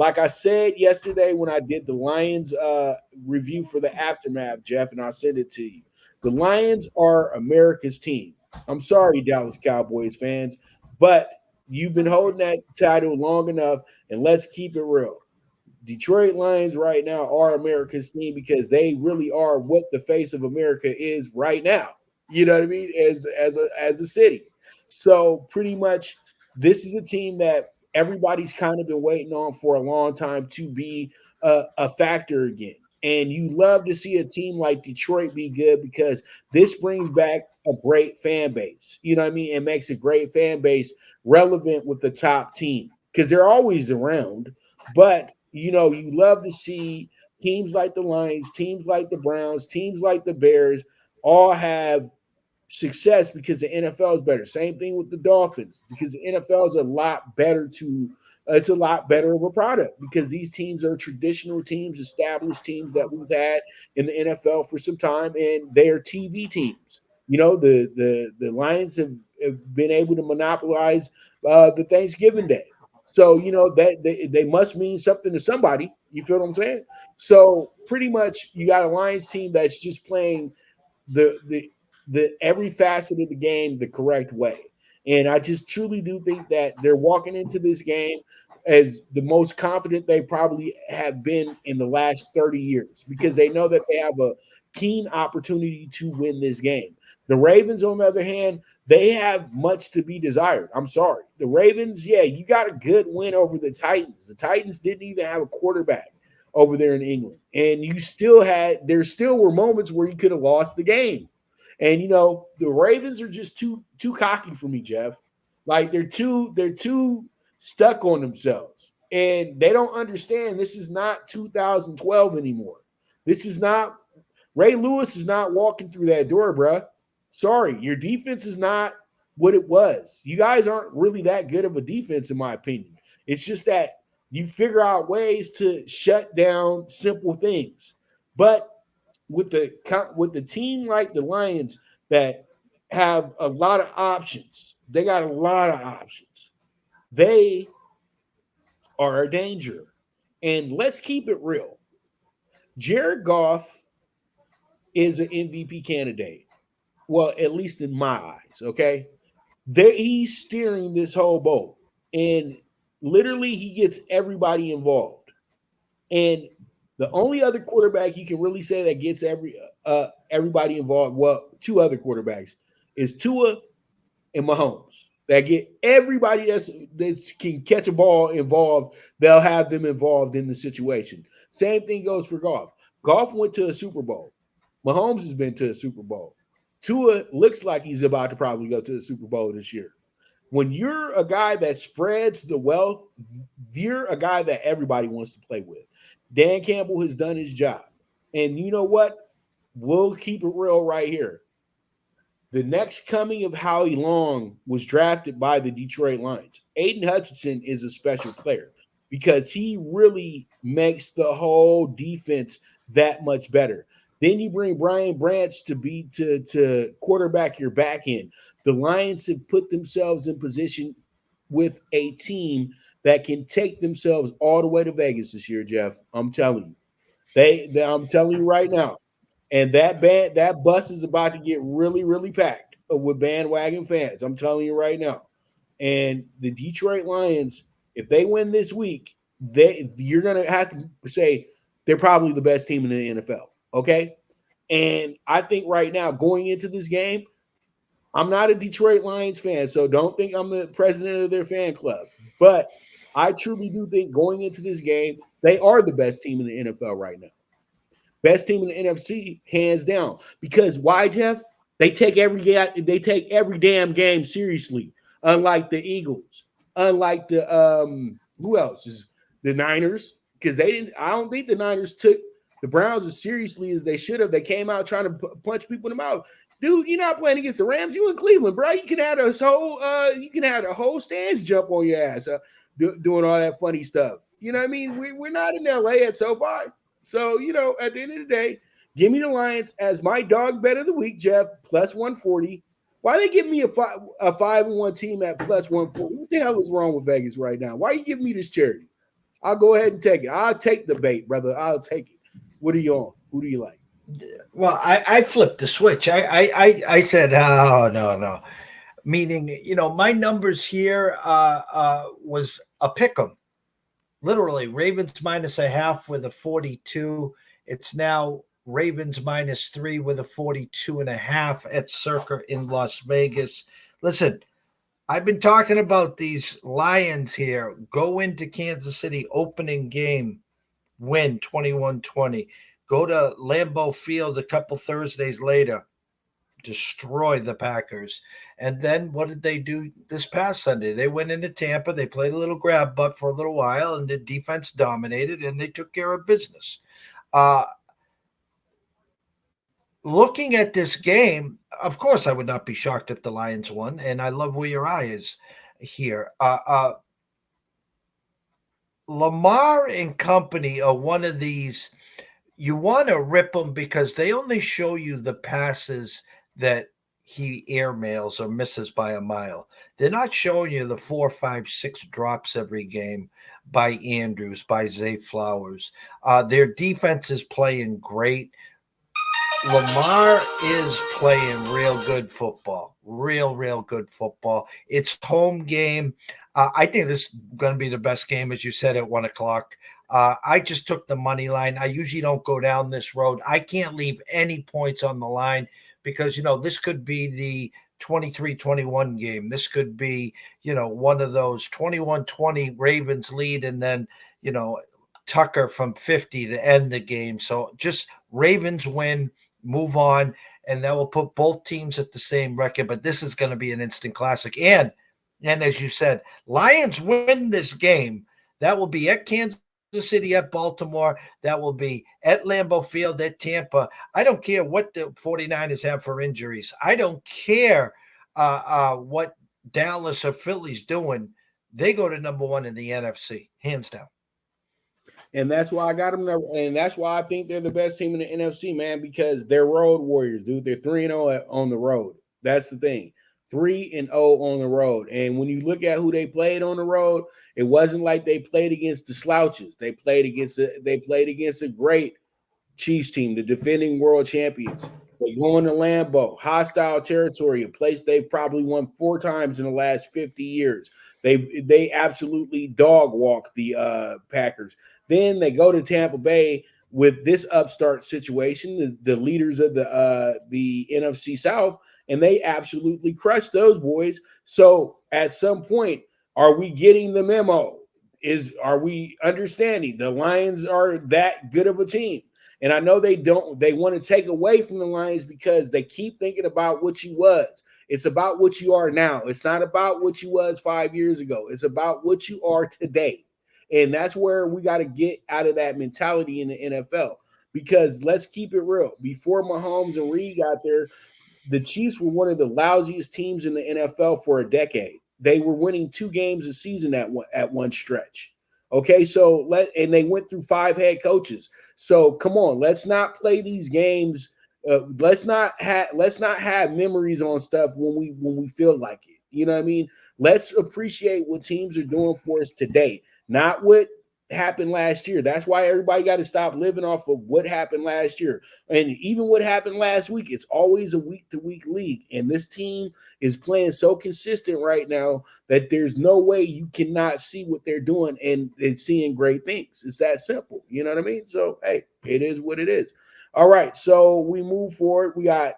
Like I said yesterday when I did the Lions review for the aftermath, Jeff, and I sent it to you. The Lions are America's team. I'm sorry, Dallas Cowboys fans, but you've been holding that title long enough, and let's keep it real. Detroit Lions right now are America's team because they really are what the face of America is right now. You know what I mean? As a city. So pretty much this is a team that everybody's kind of been waiting on for a long time to be a factor again. And you love to see a team like Detroit be good because this brings back a great fan base. You know what I mean? It makes a great fan base relevant with the top team because they're always around, but you love to see teams like the Lions, teams like the Browns, teams like the Bears all have success because the NFL is better. Same thing with the Dolphins because the NFL is a lot better it's a lot better of a product because these teams are traditional teams, established teams that we've had in the NFL for some time, and they are TV teams. The Lions have been able to monopolize the Thanksgiving Day. So that they must mean something to somebody. You feel what I'm saying? So pretty much you got a Lions team that's just playing the every facet of the game the correct way. And I just truly do think that they're walking into this game as the most confident they probably have been in the last 30 years because they know that they have a keen opportunity to win this game. The Ravens, on the other hand, they have much to be desired. I'm sorry. The Ravens, yeah, you got a good win over the Titans. The Titans didn't even have a quarterback over there in England. And there still were moments where you could have lost the game. And the Ravens are just too cocky for me, Jeff. Like they're too stuck on themselves. And they don't understand this is not 2012 anymore. This is not Ray Lewis is not walking through that door, bruh. Sorry, your defense is not what it was. You guys aren't really that good of a defense, in my opinion. It's just that you figure out ways to shut down simple things. But with the team like the Lions that have a lot of options, they got a lot of options. They are a danger. And let's keep it real. Jared Goff is an MVP candidate. Well, at least in my eyes, okay? He's steering this whole boat. And literally he gets everybody involved. And the only other quarterback you can really say that gets everybody involved, well, two other quarterbacks, is Tua and Mahomes. That get everybody that can catch a ball involved, they'll have them involved in the situation. Same thing goes for golf. Golf went to a Super Bowl. Mahomes has been to a Super Bowl. Tua looks like he's about to probably go to the Super Bowl this year. When you're a guy that spreads the wealth, you're a guy that everybody wants to play with. Dan Campbell has done his job. And you know what? We'll keep it real right here. The next coming of Howie Long was drafted by the Detroit Lions. Aiden Hutchinson is a special player because he really makes the whole defense that much better. Then you bring Brian Branch to quarterback your back end. The Lions have put themselves in position with a team that can take themselves all the way to Vegas this year, Jeff. I'm telling you. I'm telling you right now. And that bus is about to get really, really packed with bandwagon fans. I'm telling you right now. And the Detroit Lions, if they win this week, you're gonna have to say they're probably the best team in the NFL. Okay. And I think right now, going into this game, I'm not a Detroit Lions fan, so don't think I'm the president of their fan club. But I truly do think going into this game, they are the best team in the NFL right now. Best team in the NFC, hands down. Because why, Jeff? They take every damn game seriously. Unlike the Eagles, unlike the who else is the Niners? Because they didn't. I don't think the Niners took the Browns as seriously as they should have. They came out trying to punch people in the mouth. Dude, you're not playing against the Rams. You in Cleveland, bro. You can have a whole stands jump on your ass doing all that funny stuff. You know what I mean? We're not in LA at SoFi. So, at the end of the day, give me the Lions as my dog bet of the week, Jeff, plus 140. Why they give me a 5-1 team at plus 140? What the hell is wrong with Vegas right now? Why are you giving me this charity? I'll go ahead and take it. I'll take the bait, brother. I'll take it. What are you on? Who do you like? Well, I flipped the switch. I said, oh no, no. Meaning, my numbers here was a pick 'em. Literally, Ravens minus a half with a 42. It's now Ravens minus 3 with a 42 and a half at Circa in Las Vegas. Listen, I've been talking about these Lions here. Go into Kansas City opening game, win 21-20. Go to Lambeau Field a couple Thursdays later, destroy the Packers. And then what did they do this past Sunday? They went into Tampa. They played a little grab butt for a little while, and the defense dominated, and they took care of business. Uh, Looking at this game, of course, I would not be shocked if the Lions won, and I love where your eye is here. Lamar and company are one of these. You want to rip them because they only show you the passes that he airmails or misses by a mile. They're not showing you the 4, 5, 6 drops every game by Andrews, by Zay Flowers. Their defense is playing great. Lamar is playing real good football. Real good football. It's home game. I think this is going to be the best game, as you said, at 1 o'clock. I just took the money line. I usually don't go down this road. I can't leave any points on the line because, this could be the 23-21 game. This could be, one of those 21-20 Ravens lead and then, Tucker from 50 to end the game. So just Ravens win, move on, and that will put both teams at the same record. But this is going to be an instant classic. And as you said, Lions win this game. That will be at Kansas City, at Baltimore. That will be at Lambeau Field, at Tampa. I don't care what the 49ers have for injuries. I don't care what Dallas or Philly's doing. They go to number one in the NFC, hands down. And that's why I got them there. And that's why I think they're the best team in the NFC, man, because they're road warriors, dude. They're 3-0 on the road. That's the thing. 3-0 on the road. And when you look at who they played on the road, it wasn't like they played against the slouches. They played against a great Chiefs team, the defending world champions. They go into Lambeau, hostile territory, a place they've probably won 4 times in the last 50 years. They absolutely dog walk the Packers. Then they go to Tampa Bay with this upstart situation, the leaders of the NFC South, and they absolutely crush those boys. So at some point, are we getting the memo? Are we understanding the Lions are that good of a team? And I know they want to take away from the Lions because they keep thinking about what you was. It's about what you are now. It's not about what you was 5 years ago. It's about what you are today. And that's where we got to get out of that mentality in the NFL. Because let's keep it real. Before Mahomes and Reed got there, the Chiefs were one of the lousiest teams in the NFL for a decade. They were winning 2 games a season at one stretch. Okay, so they went through 5 head coaches. So come on, let's not play these games. Let's not have memories on stuff when we feel like it. You know what I mean? Let's appreciate what teams are doing for us today, not what happened last year. That's why everybody got to stop living off of what happened last year. And even what happened last week, it's always a week-to-week league. And this team is playing so consistent right now that there's no way you cannot see what they're doing and seeing great things. It's that simple. You know what I mean? So, hey, it is what it is. All right, so we move forward. We got